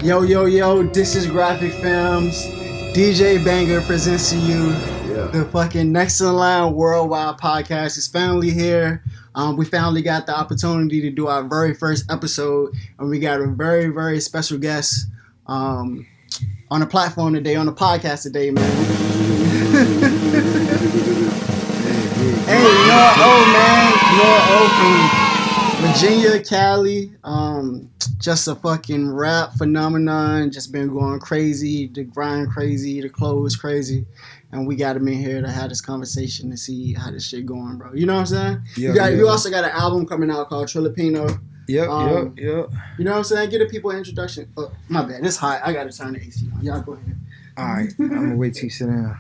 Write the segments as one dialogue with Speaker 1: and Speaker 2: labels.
Speaker 1: Yo, this is Graphic Films. DJ Banger presents to you the fucking Next in Line Worldwide podcast. Is finally here. We finally got the opportunity to do our very first episode, and we got a very, very special guest on the platform today, on the podcast today, man. Hey, Noah O, man. Noah O from Virginia, Cali, just a fucking rap phenomenon, just been going crazy, the grind crazy, the clothes crazy, and we got him in here to have this conversation to see how this shit going, bro. You know what I'm saying? You also got an album coming out called Trilipino.
Speaker 2: Yep.
Speaker 1: You know what I'm saying? Give the people an introduction. Oh, my bad, it's hot. I gotta turn the AC on. Y'all go ahead.
Speaker 2: All right, I'm gonna wait till you sit down.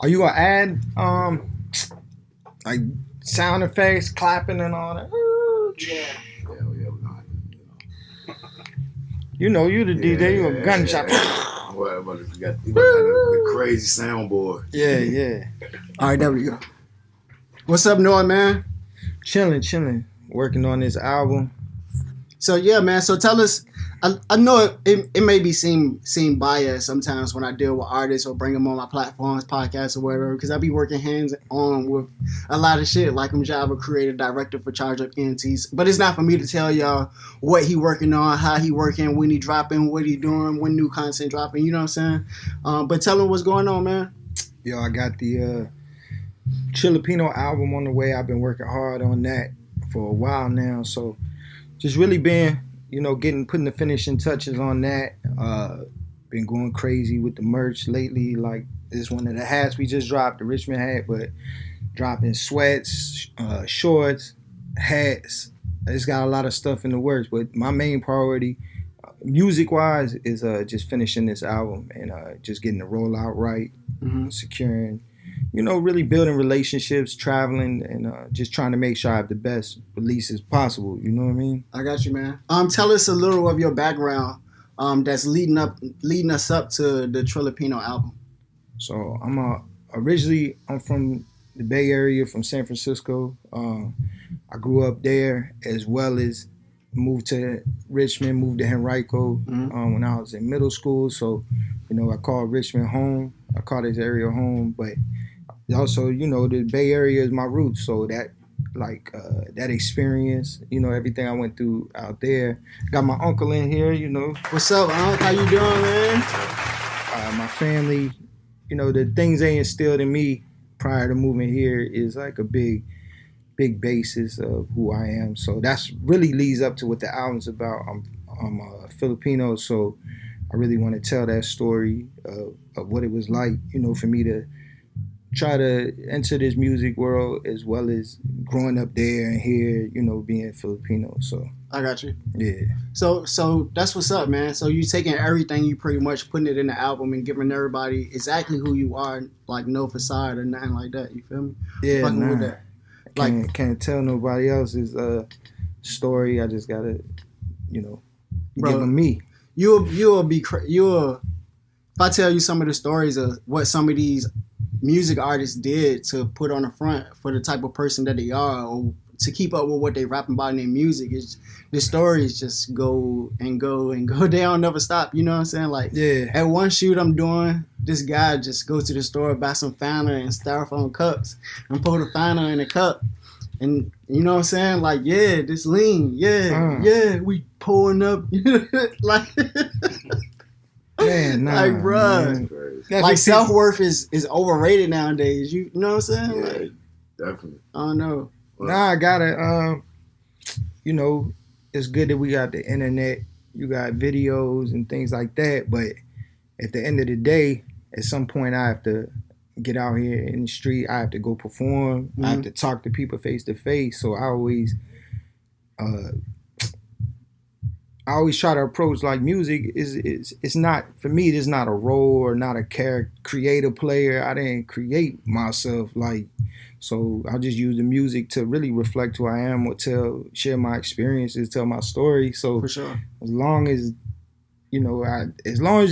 Speaker 2: Are you gonna add like sound effects, clapping and all that?
Speaker 1: Yeah.
Speaker 2: You know, you the DJ, you a gunshot.
Speaker 3: Well, we got the crazy soundboard.
Speaker 2: Yeah.
Speaker 1: All right, there we go. What's up, Noah, man?
Speaker 2: Chilling. Working on this album.
Speaker 1: So yeah, man. So tell us. I know it may be seem biased sometimes when I deal with artists or bring them on my platforms, podcasts or whatever, because I be working hands on with a lot of shit. Like I'm Java, creative director for Charge Up ENTs, but it's not for me to tell y'all what he working on, how he working, when he dropping, what he doing, when new content dropping. You know what I'm saying? But tell him what's going on, man.
Speaker 2: Yo, I got the Trilipino album on the way. I've been working hard on that for a while now, so just really been, putting the finishing touches on that. Been going crazy with the merch lately. Like this one of the hats we just dropped, the Richmond hat, but dropping sweats, shorts, hats. It's got a lot of stuff in the works, but my main priority, music-wise, is just finishing this album and just getting the rollout right, securing, really building relationships, traveling, and just trying to make sure I have the best releases possible. You know what I mean? I
Speaker 1: got you, man. Tell us a little of your background that's leading us up to the Trilipino album.
Speaker 2: So I'm from the Bay Area, from San Francisco. I grew up there, as well as moved to Richmond, moved to Henrico when I was in middle school. So, I call Richmond home. I call this area home, but also, the Bay Area is my roots, so that, that experience, everything I went through out there. Got my uncle in here,
Speaker 1: What's up, Unc? How you doing, man?
Speaker 2: My family, the things they instilled in me prior to moving here is like a big basis of who I am. So that's really leads up to what the album's about. I'm Filipino, so I really want to tell that story of what it was like, for me to try to enter this music world, as well as growing up there and here, being Filipino. So
Speaker 1: I got you.
Speaker 2: Yeah.
Speaker 1: So that's what's up, man. So you taking everything, you pretty much putting it in the album and giving everybody exactly who you are, like no facade or nothing like that. You feel me?
Speaker 2: Yeah,
Speaker 1: with that.
Speaker 2: Can't tell nobody else's story. I just gotta, give them me. If
Speaker 1: I tell you some of the stories of what some of these music artists did to put on the front for the type of person that they are, or to keep up with what they rapping about in their music, the stories just go and go and go. They don't never stop. You know what I'm saying? Like, at one shoot I'm doing, this guy just goes to the store, buy some Fanta and styrofoam cups, and pour the Fanta in the cup. And you know what I'm saying? Like, this lean. We pulling up. Like,
Speaker 2: man,
Speaker 1: like, bruh. Like, self-worth is overrated nowadays. You know what I'm saying?
Speaker 3: Yeah,
Speaker 1: like,
Speaker 3: definitely.
Speaker 1: I don't know.
Speaker 2: Nah, I gotta, it's good that we got the internet. You got videos and things like that. But at the end of the day, at some point, I have to get out here in the street. I have to go perform. I have to talk to people face to face. So I always try to approach, like, music it's not, for me, it's not a role or not a creative player. I didn't create myself, so I'll just use the music to really reflect who I am, or share my experiences, tell my story. So
Speaker 1: for sure,
Speaker 2: as long as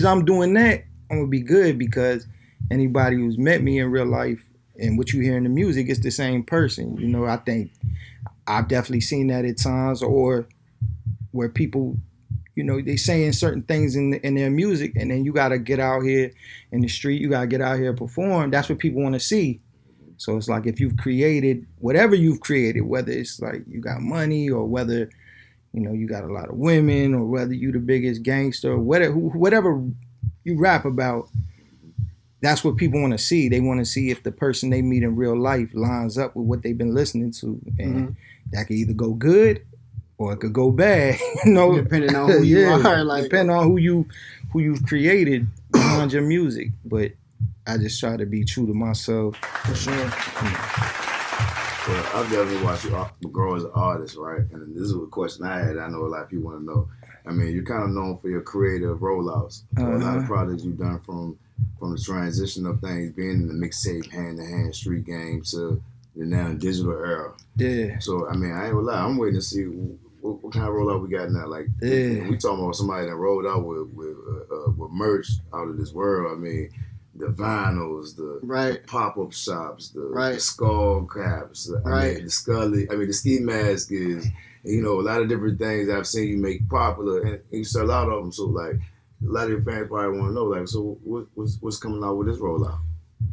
Speaker 2: I'm doing that, I'm gonna be good, because anybody who's met me in real life and what you hear in the music, it's the same person. I think I've definitely seen that at times, or where people they saying certain things in their music, and then you got to get out here in the street. You got to get out here and perform. That's what people want to see. So it's like if you've created whatever you've created, whether it's like you got money or whether, you got a lot of women or whether you the biggest gangster or whatever you rap about, that's what people want to see. They want to see if the person they meet in real life lines up with what they've been listening to. And that could either go good or it could go bad,
Speaker 1: Depending on who you are. Like,
Speaker 2: depending on who you've created behind your music. But I just try to be true to myself.
Speaker 1: For sure.
Speaker 3: Well, I've definitely watched you grow as an artist, right? And this is a question I had. I know a lot of people want to know. I mean, you're kind of known for your creative rollouts. So a lot of projects you've done from the transition of things, being in the mixtape, hand-to-hand street game to the now digital era.
Speaker 2: Yeah.
Speaker 3: So, I mean, I ain't gonna lie. I'm waiting to see what kind of rollout we got now. Like, we talking about somebody that rolled out with merch out of this world. I mean, the vinyls, the pop-up shops, the skull caps, the ski mask is, a lot of different things I've seen you make popular, and you sell out of them. So, like, a lot of your fans probably want to know, like, so what's coming out with this rollout?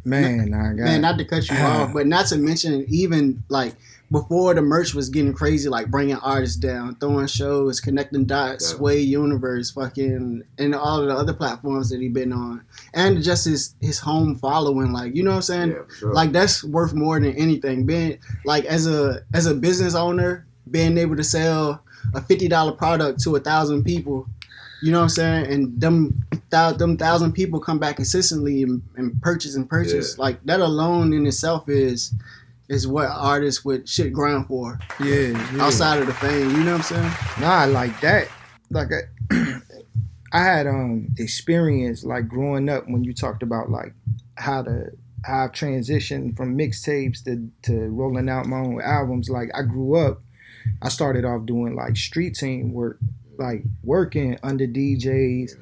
Speaker 2: Man,
Speaker 1: not to cut you off, but not to mention even like before the merch was getting crazy, like bringing artists down, throwing shows, connecting dots, Sway Universe, fucking, and all of the other platforms that he been on, and just his home following, like, you know what I'm saying?
Speaker 3: Yeah, for sure.
Speaker 1: Like that's worth more than anything. Being like as a business owner, being able to sell a $50 product to 1,000 people. You know what I'm saying? And them 1,000 people come back consistently and purchase. Yeah. Like that alone in itself is what artists should grind for.
Speaker 2: Yeah.
Speaker 1: Outside of the fame, you know what I'm saying?
Speaker 2: Nah, like that. Like I had experience like growing up when you talked about like how I've transitioned from mixtapes to rolling out my own albums. Like I grew up, I started off doing like street team work. Like working under DJs,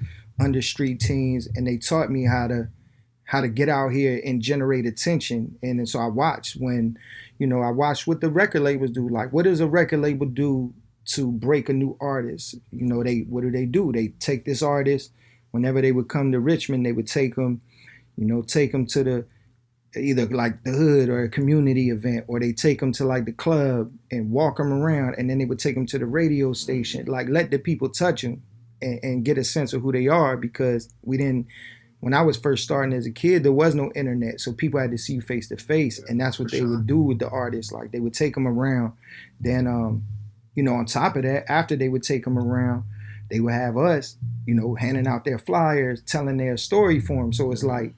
Speaker 2: under street teams, and they taught me how to get out here and generate attention. And so I watched I watched what the record labels do. Like, what does a record label do to break a new artist? What do? They take this artist. Whenever they would come to Richmond, they would take them to the either like the hood or a community event, or they take them to like the club and walk them around, and then they would take them to the radio station, like let the people touch them and get a sense of who they are, because when I was first starting as a kid, there was no internet, so people had to see you face to face, and that's what they would do with the artists. Like they would take them around. Then on top of that, after they would take them around, they would have us, handing out their flyers, telling their story for them. So it's like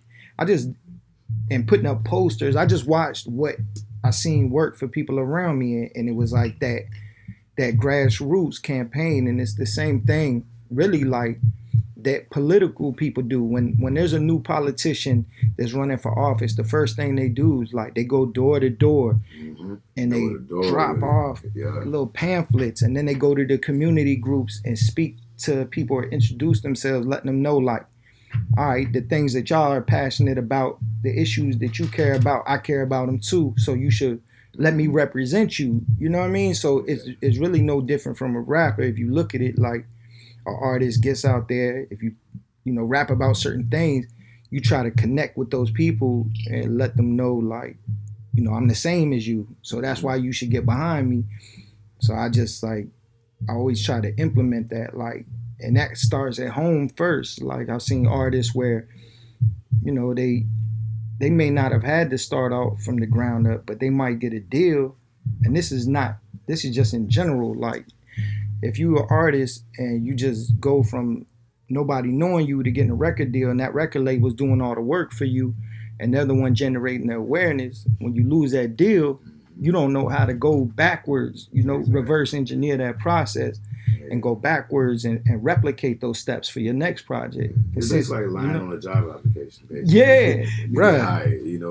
Speaker 2: and putting up posters. I just watched what I seen work for people around me, and it was like that grassroots campaign. And it's the same thing really like that political people do. When there's a new politician that's running for office, the first thing they do is like they go door to door and they drop off little pamphlets, and then they go to the community groups and speak to people or introduce themselves, letting them know like, all right, the things that y'all are passionate about, the issues that you care about, I care about them too. So you should let me represent you. You know what I mean? So it's really no different from a rapper. If you look at it like an artist gets out there, if you rap about certain things, you try to connect with those people and let them know like, I'm the same as you. So that's why you should get behind me. So I just like, I always try to implement that, like, and that starts at home first. Like I've seen artists where, they may not have had to start out from the ground up, but they might get a deal. And this is just in general. Like if you are an artist and you just go from nobody knowing you to getting a record deal, and that record label's doing all the work for you, and they're the one generating the awareness, when you lose that deal, you don't know how to go backwards, reverse engineer that process and go backwards and replicate those steps for your next project.
Speaker 3: It's like lying on a job application, basically.
Speaker 2: Yeah, right.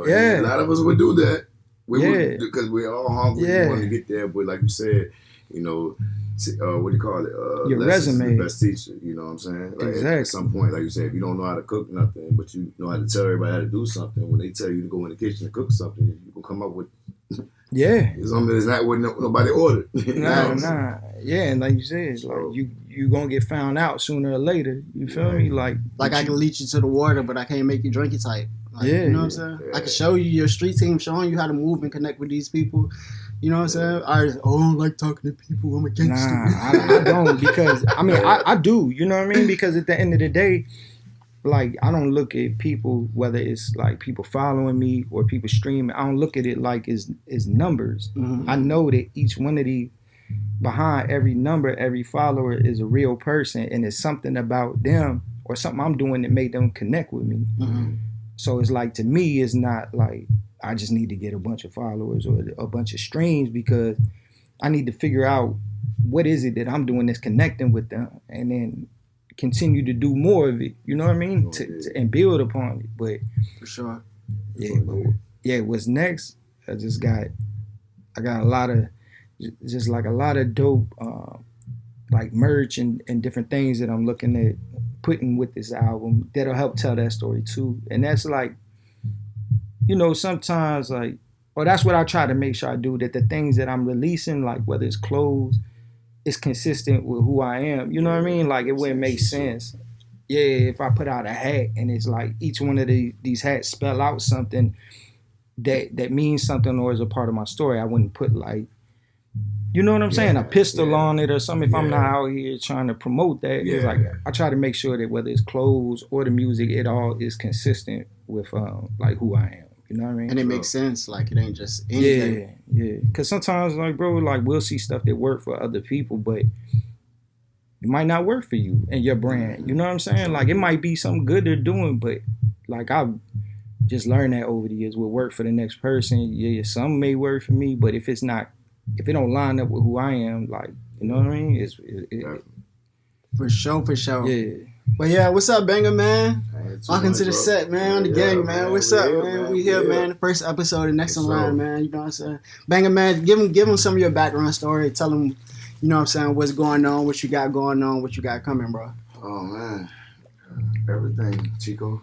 Speaker 3: Yeah. A lot of us would do that. We would, because we're all hungry. We want to get there, but like you said, what do you call it?
Speaker 2: Your resume.
Speaker 3: The best teacher, you know what I'm saying? Like
Speaker 2: exactly.
Speaker 3: At some point, like you said, if you don't know how to cook nothing, but you know how to tell everybody how to do something, when they tell you to go in the kitchen and cook something, you can come up with something that's not what nobody ordered.
Speaker 2: Nah. Yeah, and like you said, it's like you gonna get found out sooner or later. You feel me? Like
Speaker 1: I can lead you to the water, but I can't make you drink it type. Like,
Speaker 2: yeah,
Speaker 1: you know what I'm saying? I can show you your street team, showing you how to move and connect with these people. You know what I'm saying? I don't like talking to people. I'm a gangster.
Speaker 2: Nah, I don't, because I mean I do. You know what I mean? Because at the end of the day, like, I don't look at people, whether it's like people following me or people streaming, I don't look at it like it's numbers.
Speaker 1: Mm-hmm.
Speaker 2: I know that each one of these, behind every number, every follower is a real person, and it's something about them or something I'm doing that made them connect with me.
Speaker 1: Mm-hmm.
Speaker 2: So it's like, to me, it's not like I just need to get a bunch of followers or a bunch of streams, because I need to figure out what is it that I'm doing that's connecting with them, and then continue to do more of it, you know what I mean, and build upon it. But
Speaker 1: for sure,
Speaker 2: what's next? I got a lot of dope like merch and different things that I'm looking at putting with this album that'll help tell that story too. And that's like, you know, sometimes like, or that's what I try to make sure I do, that the things that I'm releasing, like whether it's clothes, it's consistent with who I am. You know what I mean? Like, it wouldn't make sense. Yeah, if I put out a hat and it's like each one of these hats spell out something that means something or is a part of my story, I wouldn't put, like, you know what I'm saying, a pistol on it or something. If I'm not out here trying to promote that, it's like, I try to make sure that whether it's clothes or the music, it all is consistent with like who I am. You know what I mean?
Speaker 1: And it makes sense. Like, it ain't just anything.
Speaker 2: Yeah. Because sometimes, like, bro, like, we'll see stuff that work for other people, but it might not work for you and your brand. You know what I'm saying? Like, it might be something good they're doing, but, like, I've just learned that over the years. What work for the next person, some may work for me, but if it don't line up with who I am, like, you know what I mean?
Speaker 1: For sure.
Speaker 2: Yeah.
Speaker 1: But yeah, what's up, Banger, man? Welcome to the set, man. On the gang, man. What's up, man? We here, man. The first episode of Next in Line, man. You know what I'm saying? Banger, man. Give him some of your background story. Tell him, you know what I'm saying, what's going on, what you got going on, what you got coming, bro.
Speaker 3: Oh man, everything, Chico,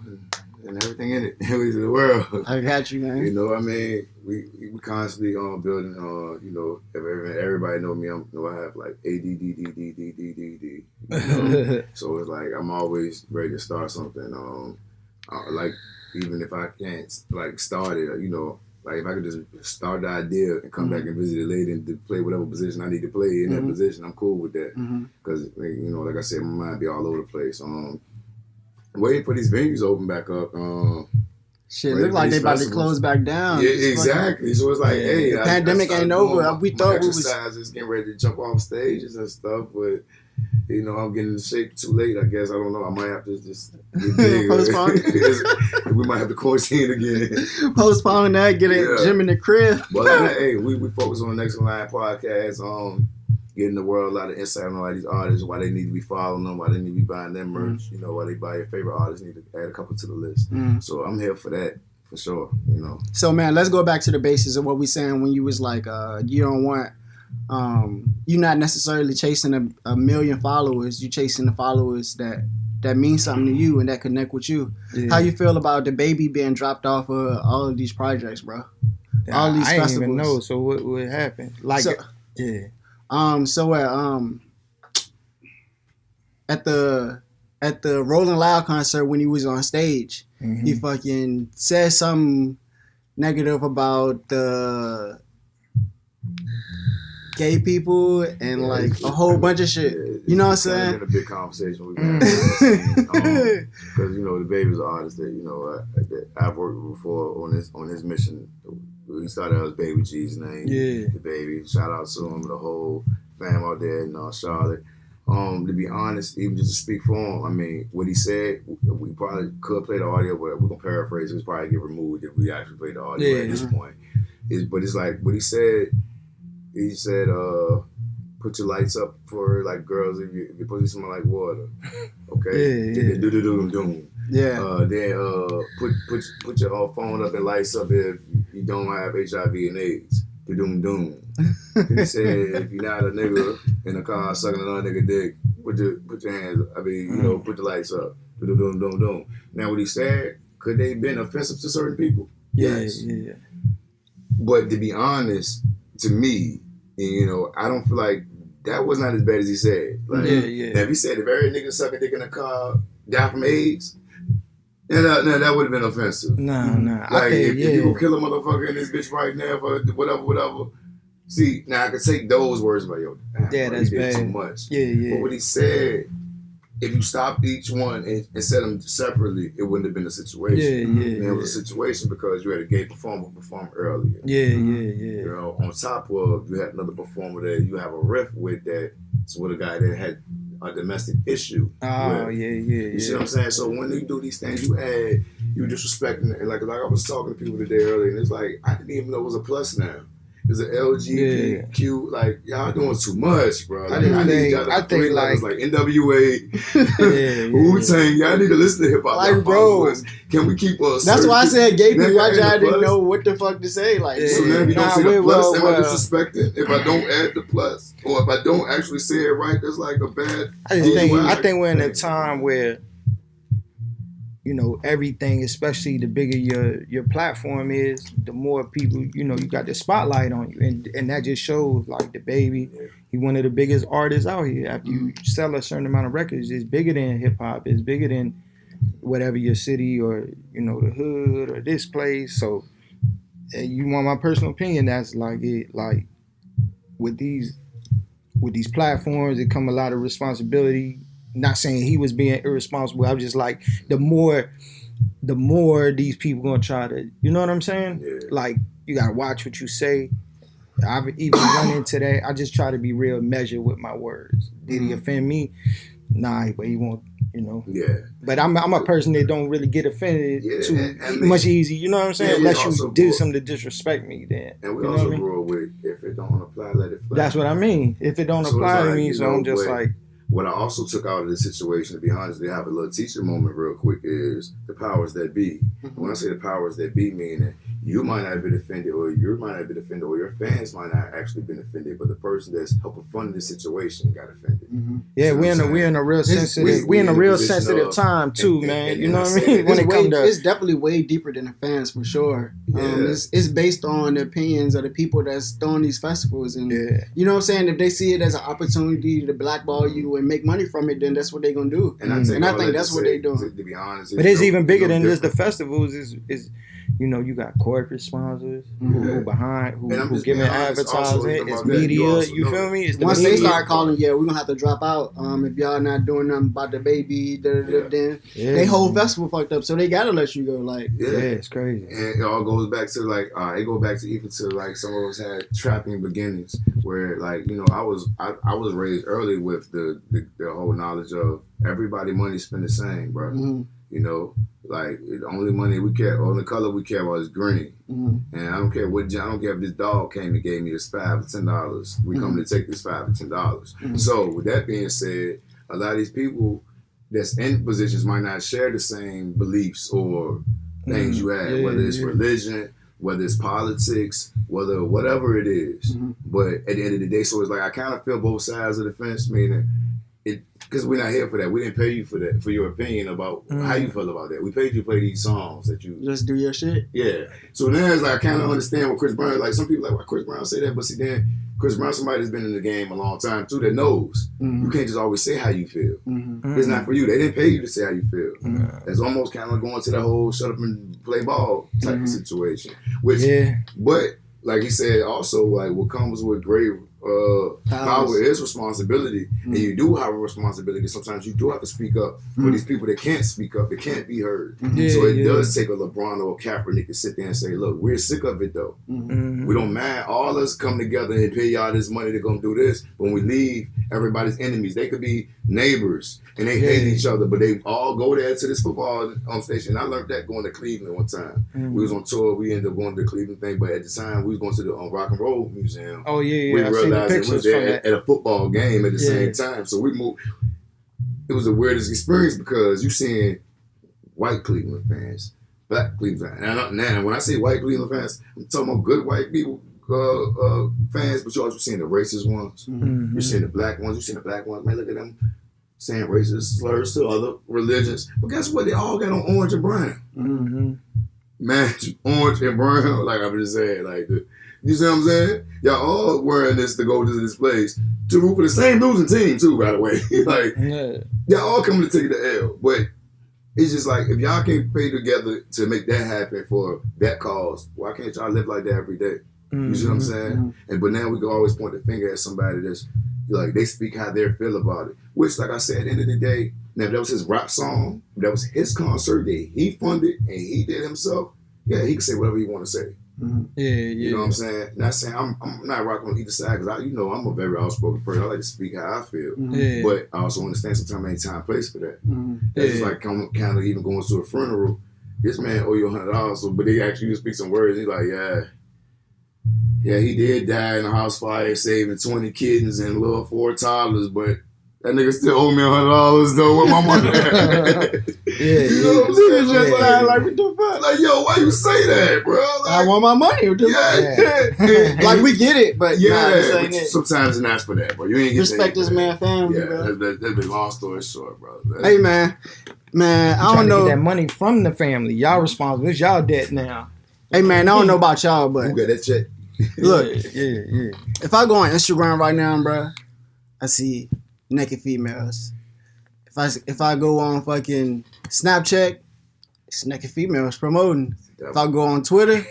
Speaker 3: and everything in it, everything in the world.
Speaker 1: I got you, man.
Speaker 3: You know, I mean, we constantly building. You know, everybody know me. I have like ADD. You know? So it's like I'm always ready to start something. Like, even if I can't like start it, you know, like if I could just start the idea and come back and visit it later and to play whatever position I need to play in that position, I'm cool with that. Because you know, like I said, my mind be all over the place. Waiting for these venues to open back up.
Speaker 1: Shit, look like they about to close back down.
Speaker 3: Yeah, exactly. So it's like, hey,
Speaker 1: the pandemic ain't over. We thought we was
Speaker 3: exercises, getting ready to jump off stages and stuff, but you know, I'm getting in shape too late. I guess I don't know. I might have to just get bigger.
Speaker 1: Postpone.
Speaker 3: We might have to quarantine again.
Speaker 1: Postpone that. Get a gym in the crib.
Speaker 3: But hey, we focus on the Next in Line podcast. Getting the world a lot of insight on all these artists, why they need to be following them, why they need to be buying their merch, you know, why they buy your favorite artists, need to add a couple to the list. So I'm here for that, for sure, you know.
Speaker 1: So, man, let's go back to the basis of what we saying when you was like, you don't want, you're not necessarily chasing a million followers, you chasing the followers that mean something to you and that connect with you. Yeah. How you feel about the baby being dropped off of all of these projects, bro? All these festivals.
Speaker 2: I didn't even know, so what happened? Like,
Speaker 1: at the Rolling Loud concert when he was on stage, he fucking said something negative about the gay people and like a whole bunch of shit. You know what I'm saying?
Speaker 3: It's been a big conversation we've had. Because you know, the baby's an artist that, you know, that I've worked with before on his mission. He started out as Baby G's name. The baby. Shout out to him, the whole fam out there in Charlotte. To be honest, even just to speak for him, I mean, what he said, we probably could play the audio, but we're gonna paraphrase it. It's probably get removed if we actually play the audio at this point. But it's like what he said. He said, "Put your lights up for like girls if you pussy smell like water." Okay. Doom.
Speaker 1: Yeah.
Speaker 3: Then put your phone up and lights up if you don't have HIV and AIDS. Doom. He said, if you're not a nigga in a car sucking another nigga dick, put your hands up. I mean, you know, put the lights up. Doom. Now, what he said, could they have been offensive to certain people? Yes.
Speaker 2: Yeah.
Speaker 3: But to be honest, to me, you know, I don't feel like that was not as bad as he said. Like, now if he said if every nigga sucking dick in a car died from AIDS, then that would have been offensive.
Speaker 2: Nah.
Speaker 3: Like, if you go kill a motherfucker in this bitch right now for whatever. See, now I could take those words, but yo, damn,
Speaker 2: that's
Speaker 3: he did
Speaker 2: bad.
Speaker 3: too much.
Speaker 2: Yeah.
Speaker 3: But what he said, if you stopped each one and set them separately, it wouldn't have been a situation. It was a situation because you had a gay performer perform earlier. You know, on top of you had another performer that you have a riff with that's with a guy that had a domestic issue. You see what I'm saying? So when you do these things, you disrespecting, and like I was talking to people today earlier, and it's like I didn't even know it was a plus now. It's an LGBTQ, like y'all doing too much, bro. Like, I think like NWA, Wu-Tang. Y'all need to listen to hip hop.
Speaker 1: Like, bro,
Speaker 3: can we keep us?
Speaker 1: That's why I said gay people. Why y'all didn't know what the fuck to say? Like,
Speaker 3: so now if you don't say the plus, am I disrespecting? If I don't add the plus, or if I don't actually say it right, that's like a bad.
Speaker 2: I think we're in a time where, you know, everything, especially the bigger your platform is, the more people, you know, you got the spotlight on you. And that just shows, like, the baby, he one of the biggest artists out here. After you sell a certain amount of records, it's bigger than hip-hop. It's bigger than whatever your city or, you know, the hood or this place. So, you want my personal opinion, that's like it. Like, with these platforms, it come a lot of responsibility. Not saying he was being irresponsible. I was just like, the more these people gonna try to, you know what I'm saying? Like, you gotta watch what you say. I've even run into that. I just try to be real measured with my words. Did he offend me? Nah, but he won't, you know. But I'm a person that don't really get offended too much easy. You know what I'm saying? Unless you do something to disrespect me, then.
Speaker 3: And we also grow with, if it don't apply, let it fly.
Speaker 2: That's what I mean. If it don't apply to me, so I'm just like.
Speaker 3: What I also took out of this situation, to be honest, to have a little teacher moment real quick, is the powers that be. When I say the powers that be, meaning you might not have been offended, or you might not have been offended, or your fans might not actually been offended, but the person that's helping fund the situation got offended.
Speaker 2: Yeah, we're in a real sensitive time too, man. You know what I mean? When it comes to,
Speaker 1: it's definitely way deeper than the fans for sure. It's based on the opinions of the people that's throwing these festivals, and you know what I'm saying. If they see it as an opportunity to blackball you and make money from it, then that's what they're gonna do. And I think that's what they're doing.
Speaker 3: To be honest,
Speaker 2: but it's even bigger than just the festivals. Is you know, you got corporate sponsors who giving advertising. It's media. You feel me? It's
Speaker 1: once they start calling, we're gonna have to drop out. If y'all not doing nothing about the baby, then they whole festival fucked up. So they gotta let you go. Like,
Speaker 2: it's crazy.
Speaker 3: And it all goes back to like it goes back to even to like some of us had trapping beginnings where, like, you know, I was raised early with the whole knowledge of everybody money spent the same, bro. You know, like, the only money we care, only color we care about is green. And I don't care if this dog came and gave me this $5 or $10. We come to take this $5 or $10. So with that being said, a lot of these people that's in positions might not share the same beliefs or things you have, whether it's religion, whether it's politics, whatever it is. But at the end of the day, so it's like I kind of feel both sides of the fence, meaning because we're not here for that. We didn't pay you for that, for your opinion about how you feel about that. We paid you to play these songs that you
Speaker 1: just do your shit.
Speaker 3: Yeah. So now it's like I kind of understand what Chris Brown, like, some people like, why Chris Brown say that, but see, then Chris Brown, somebody that's been in the game a long time too, that knows. You can't just always say how you feel. It's not for you. They didn't pay you to say how you feel. It's almost kind of going to the whole shut up and play ball type of situation. Which, but like he said, also, like, what comes with great power is responsibility, and you do have a responsibility. Sometimes you do have to speak up for these people that can't speak up, that can't be heard. So it does take a LeBron or a Kaepernick to sit there and say, look, we're sick of it though. We don't mind. All us come together and pay y'all this money to go do this. When we leave, everybody's enemies. They could be neighbors and they hate each other, but they all go there to this football station. I learned that going to Cleveland one time. We was on tour. We ended up going to the Cleveland thing, but at the time we was going to the Rock and Roll Museum.
Speaker 2: We
Speaker 3: realized we was there at a football game at the same time. So we moved. It was the weirdest experience because you seeing white Cleveland fans, black Cleveland fans. Now, when I say white Cleveland fans, I'm talking about good white people fans, but you're also seeing the racist ones. You're seeing the black ones. You're seeing the black ones. Man, look at them saying racist slurs to other religions. But guess what? They all got on orange and brown. Man, orange and brown. Like I was just saying, like You see what I'm saying? Y'all all wearing this to go to this place to root for the same losing team too, by the way. Like y'all all coming to take the L, but it's just like if y'all can't pay together to make that happen for that cause, why can't y'all live like that every day? You see what I'm saying? And but now we can always point the finger at somebody that's like they speak how they feel about it. Which, like I said, at the end of the day, now if that was his rap song, if that was his concert that he funded and he did himself, yeah, he can say whatever he want to say. You know what I'm saying? Not saying I'm not rocking on either side because I'm a very outspoken person. I like to speak how I feel, but I also understand sometimes ain't time and place for that. That's just like kind of even going to a funeral. This man owe you $100, so, but they actually speak some words. He's like, yeah, he did die in a house fire, saving 20 kittens and little 4 toddlers, but that nigga still owe me $100 though. Where my money at? You know what I'm saying? Just like what the fuck? Like, yo, why you say that, bro? Like,
Speaker 1: I want my money. Like we get it, but
Speaker 3: sometimes it's not for that, bro. You ain't get
Speaker 1: respect this man family, bro.
Speaker 3: That's been long story short, bro.
Speaker 1: Hey, man, I don't know
Speaker 2: to get that money from the family. Y'all responsible. It's y'all debt now.
Speaker 1: Hey, man, I don't know about y'all, but
Speaker 3: who got that check?
Speaker 1: Look, if I go on Instagram right now, bro, I see naked females. If I go on fucking Snapchat, it's naked females promoting. If I go on Twitter,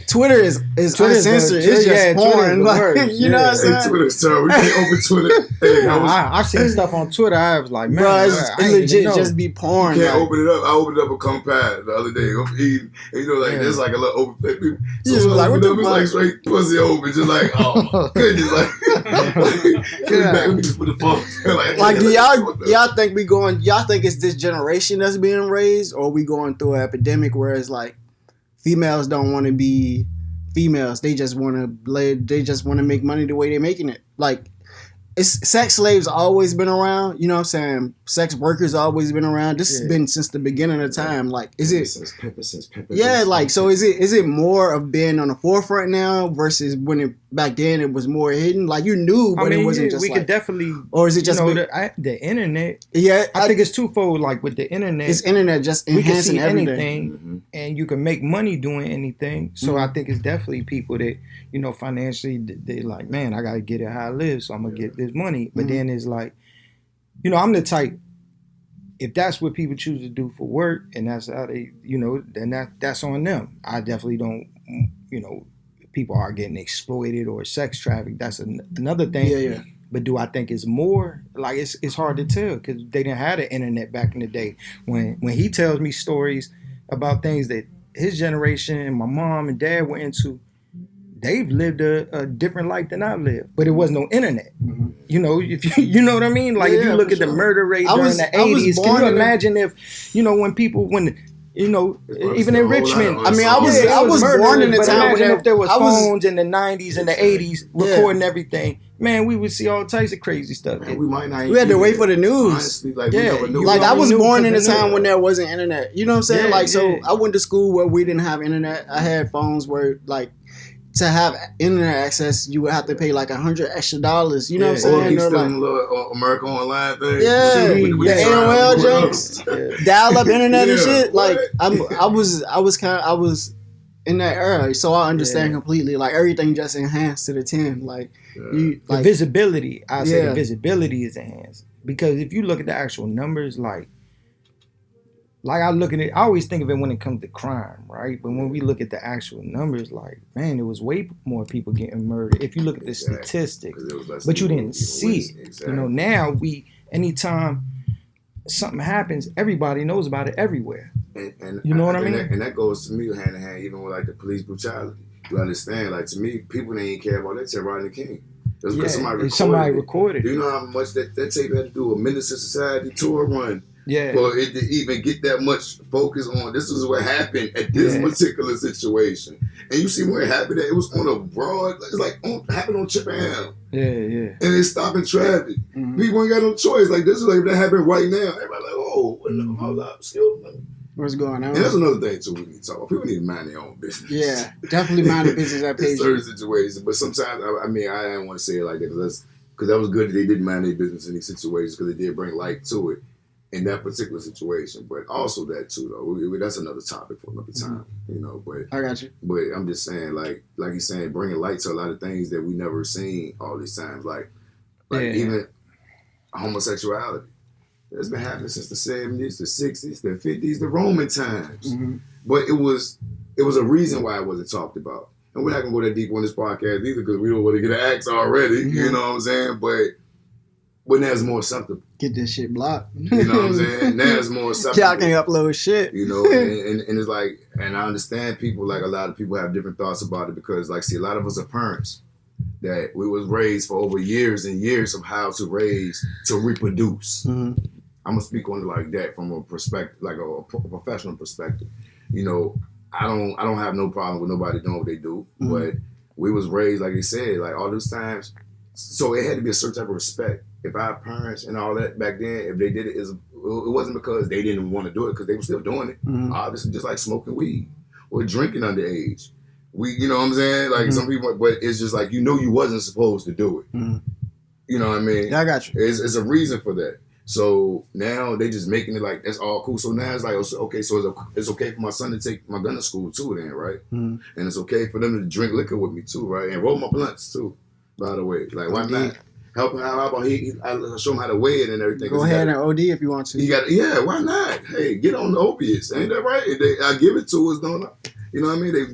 Speaker 1: Twitter is uncensored. It's just porn. Like, you know what I'm saying?
Speaker 3: Twitter's terrible. We can't open Twitter. Hey,
Speaker 2: I've seen stuff on Twitter. I was like, man,
Speaker 1: bro, it's legit just be porn.
Speaker 3: You can't open it up. I opened up a compact the other day. I'm eating, and there's like a little open. People, so
Speaker 1: like, what the fuck?
Speaker 3: It's like straight pussy open, just like, oh goodness, like, get it back. Let me just put the phone.
Speaker 1: Like, do y'all think y'all think it's this generation that's being raised, or are we going through an epidemic where it's like females don't want to be females? They just want to make money the way they're making it. Like, sex slaves always been around. You know what I'm saying? Sex workers always been around. This has been since the beginning of time. Like, is it? Since Pepper. Yeah, like, so is it more of being on the forefront now versus when back then it was more hidden? Like, you knew, but it wasn't just.
Speaker 2: We could definitely.
Speaker 1: Or is it just
Speaker 2: the internet?
Speaker 1: Yeah,
Speaker 2: I think it's twofold. Like with the internet,
Speaker 1: it's internet just enhancing everything.
Speaker 2: Anything, and you can make money doing anything. So I think it's definitely people that financially they like, man, I gotta get it how I live, so I'm gonna get this money. But then it's like, I'm the type. If that's what people choose to do for work, and that's how they, then that's on them. I definitely don't, people are getting exploited or sex trafficked. That's another thing.
Speaker 1: Yeah.
Speaker 2: But do I think it's more? Like, it's hard to tell because they didn't have the internet back in the day. When he tells me stories about things that his generation and my mom and dad were into, they've lived a different life than I've lived. But it was no internet. If you know what I mean? Like, if you look at the murder rate during the 80s, can you imagine if, even in Richmond. I mean, I was born in the time when if there was phones in the 90s and the 80s recording everything, man, we would see all types of crazy stuff.
Speaker 3: Man, we might not.
Speaker 1: We had to wait for the news.
Speaker 3: Honestly, we never knew.
Speaker 1: Like, I was born in a time when there wasn't internet. You know what I'm saying? So I went to school where we didn't have internet. I had phones where, like, to have internet access, you would have to pay like $100 extra. You know what I'm saying?
Speaker 3: Or keep stealing little America Online thing.
Speaker 1: Yeah, the AOL jokes, dial-up internet and shit. Like, I was in that era, so I understand completely. Like, everything just enhanced to the 10. Like,
Speaker 2: the visibility. I say the visibility is enhanced because if you look at the actual numbers, like I look at it, I always think of it when it comes to crime, right? But when we look at the actual numbers, like, man, there was way more people getting murdered. If you look at the statistics, but you didn't see it. Exactly. Now anytime something happens, everybody knows about it everywhere.
Speaker 3: And
Speaker 2: you know what I mean?
Speaker 3: And that goes to me hand in hand, even with like the police brutality. You understand? Like, to me, people didn't even care about that till Rodney King. That's because somebody recorded it. You know how much that tape had to do a Menace to Society tour run.
Speaker 2: Yeah.
Speaker 3: For it to even get that much focus on this is what happened at this particular situation. And you see where it happened at, it was on a broad, it's like happened on Chippenham.
Speaker 2: Yeah.
Speaker 3: And it's stopping traffic. People ain't got no choice. Like, this is like if that happened right now. Everybody like, oh, hold up, still.
Speaker 1: What's going on?
Speaker 3: And that's another thing too we need to talk about. People need to mind their own business.
Speaker 1: Yeah, definitely mind the business that pays you.
Speaker 3: Certain situations. But sometimes, I didn't want to say it like that because that was good that they did mind their business in these situations because it did bring light to it. in that particular situation, but also that too, though. That's another topic for another time, you know. But
Speaker 1: I got you.
Speaker 3: But I'm just saying, like he's saying, bringing light to a lot of things that we never seen all these times, like even homosexuality. It's been happening since the 70s, the 60s, the 50s, the Roman times. Mm-hmm. But it was a reason why it wasn't talked about. And we're not gonna go that deep on this podcast either, because we don't want to get an axe already. Mm-hmm. You know what I'm saying? But now it's more acceptable.
Speaker 1: Get this shit blocked.
Speaker 3: You know what I'm saying? Now it's more acceptable.
Speaker 1: Y'all can't upload shit.
Speaker 3: You know, and it's like, and I understand people, like a lot of people have different thoughts about it, because like, see, a lot of us are parents that we was raised for over years and years of how to raise to reproduce. Mm-hmm. I'm gonna speak on it like that from a perspective, like a professional perspective. You know, I don't have no problem with nobody doing what they do, mm-hmm. but we was raised, like they said, like all those times. So it had to be a certain type of respect. If our parents and all that back then, if they did it, it wasn't because they didn't want to do it, because they were still doing it. Mm-hmm. Obviously, just like smoking weed or drinking underage. You know what I'm saying? Like mm-hmm. some people, but it's just like, you know, you wasn't supposed to do it. Mm-hmm. You know what I mean?
Speaker 1: Yeah, I got you.
Speaker 3: It's a reason for that. So now they just making it like that's all cool. So now it's like, okay, so it's okay for my son to take my gun to school too, then, right? Mm-hmm. And it's okay for them to drink liquor with me too, right? And roll my blunts too, by the way. Like, why not? Help him out. How about I show him how to weigh it and everything.
Speaker 1: Go ahead and OD if you want to.
Speaker 3: Yeah, why not? Hey, get on the opiates. Ain't that right? I give it to us, don't I? You know what I mean? They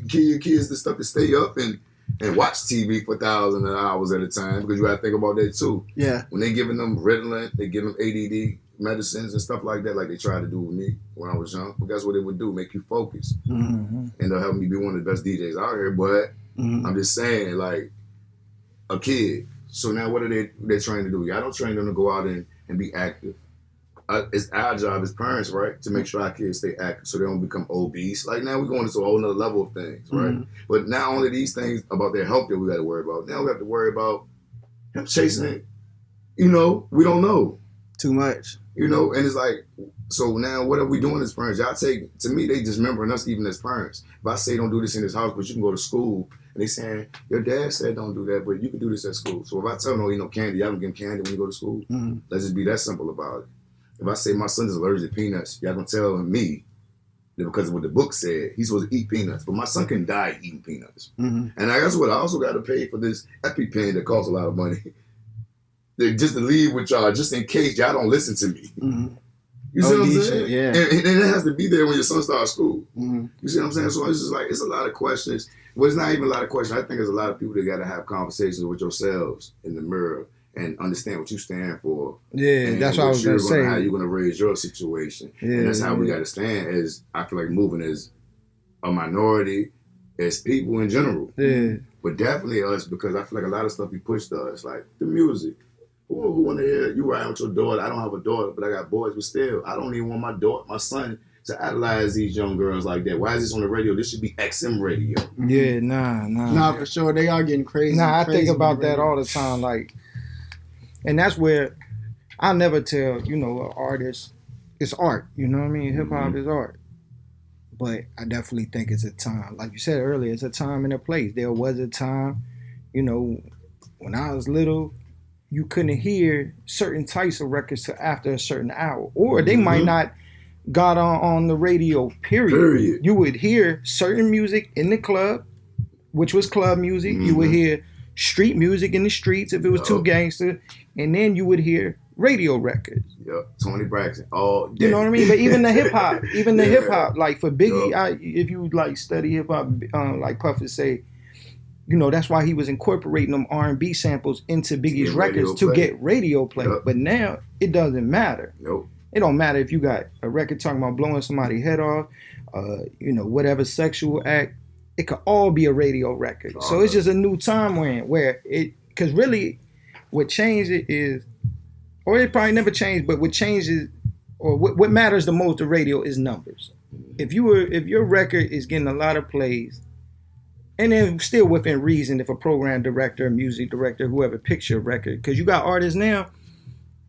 Speaker 3: give your kids the stuff to stay up and watch TV for thousands of hours at a time, because you got to think about that too.
Speaker 1: Yeah.
Speaker 3: When they giving them Ritalin, they give them ADD medicines and stuff like that, like they tried to do with me when I was young. But that's what it would do, make you focus. Mm-hmm. And they'll help me be one of the best DJs out here. But mm-hmm. I'm just saying, like, a kid. So now what are they trying to do? Y'all don't train them to go out and be active. It's our job as parents, right, to make sure our kids stay active so they don't become obese. Like, now we're going into a whole nother level of things, right? Mm-hmm. But not only these things about their health that we got to worry about. Now we have to worry about him chasing it. You know, we don't know.
Speaker 1: Too much.
Speaker 3: You know, and it's like, so now what are we doing as parents? Y'all take, to me, they dismembering us even as parents. If I say don't do this in this house, but you can go to school, and they saying, your dad said don't do that, but you can do this at school. So if I tell them don't eat no candy, y'all don't give them candy when you go to school. Mm-hmm. Let's just be that simple about it. If I say my son is allergic to peanuts, y'all gonna tell me that because of what the book said, he's supposed to eat peanuts. But my son can die eating peanuts. Mm-hmm. And I guess what? I also got to pay for this EpiPen that costs a lot of money. Just to leave with y'all, just in case y'all don't listen to me. Mm-hmm. You see what I'm saying?
Speaker 1: Yeah.
Speaker 3: And it has to be there when your son starts school. Mm-hmm. You see what I'm saying? So it's just like, it's a lot of questions. Well, it's not even a lot of questions. I think there's a lot of people that got to have conversations with yourselves in the mirror and understand what you stand for.
Speaker 2: Yeah, and that's what I was going to say.
Speaker 3: How you're going to raise your situation. Yeah, and that's how we got to stand as, I feel like, moving as a minority, as people in general. Yeah. But definitely us, because I feel like a lot of stuff be pushed to us, like the music. Who want to hear you riding with your daughter? I don't have a daughter, but I got boys, but still, I don't even want my son to idolize these young girls like that. Why is this on the radio? This should be XM radio.
Speaker 2: Yeah, nah.
Speaker 1: Nah, for sure. They are getting crazy.
Speaker 2: Nah, I think about that all the time. Like, and that's where I never tell, an artist, it's art. You know what I mean? Hip hop mm-hmm. is art. But I definitely think it's a time. Like you said earlier, it's a time and a place. There was a time, when I was little, you couldn't hear certain types of records till after a certain hour. Or they mm-hmm. might not got on the radio, period. You would hear certain music in the club, which was club music. Mm-hmm. You would hear street music in the streets if it was too gangster. And then you would hear radio records.
Speaker 3: Yep, Tony Braxton all day.
Speaker 2: You know what I mean? But even the hip hop, like for Biggie, if you like study hip hop, like Puffy say, that's why he was incorporating them R&B samples into Biggie's records to get radio play. Yep. But now it doesn't matter.
Speaker 3: Nope.
Speaker 2: It don't matter if you got a record talking about blowing somebody's head off, whatever sexual act. It could all be a radio record. So it's just a new time because really what changed it is, or it probably never changed, but what changes, or what matters the most to radio is numbers. If your record is getting a lot of plays, and then still within reason, if a program director, music director, whoever picks your record, because you got artists now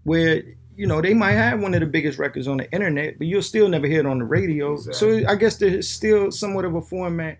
Speaker 2: where, they might have one of the biggest records on the internet, but you'll still never hear it on the radio. Exactly. So I guess there's still somewhat of a format